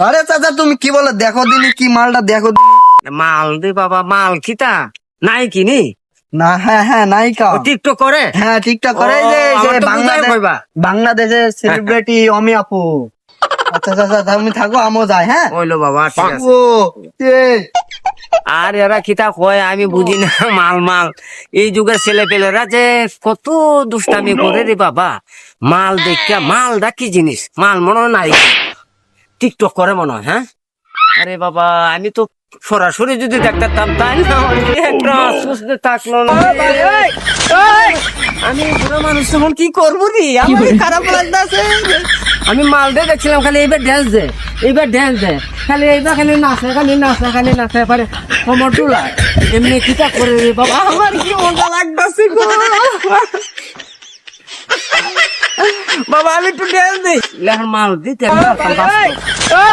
আরে চাচা তুমি কি বলো, দেখো দিনি কি মালটা দেখো দিনি। মাল দে বাবা, মাল খিতা নাই কিনি না হ্যাঁ হ্যাঁ নায়িকা। টিকটক করে। হ্যাঁ ঠিকঠাক করে, এই ও, যে আমার তো বুঝাই কইবা। বাংলাদেশের সেলিব্রিটি অমি আপু। আচ্ছা চাচা তুমি থাকো, আমিও যাই। হ্যাঁ হইলো বাবা, ঠিক আছে। ও এ, আর এরা খিতা কয় আমি বুঝি না। মাল মাল এই যুগের ছেলে পেলেরা যে কত দুষ্টামি করে রে বাবা। মাল দেখা, মালটা কি জিনিস? মাল মনে হয় নাই, টিকটক করে মনে হয়। হ্যাঁ, আরে বাবা আমি তো সরাসরি যদি দেখতাম তাই না হলে একটা সুস্থ থাকলো না। আমি বুড়ো মানুষ তখন কি করবো রে, আমার খারাপ লাগতেছে। আমি মাল দিয়ে দেখছিলাম, খালি এইবার ড্যান্স দে, এইবার ড্যান্স দে, খালি এইবার খালি নাচে, খালি নাচে, খালি নাচে, পারে কমর টুলা এমনি কিতা করে রে বাবা, আমার কি মজা লাগতেছে গো। বাবা আমি একটু ড্যান্স দিই, মাল দিতে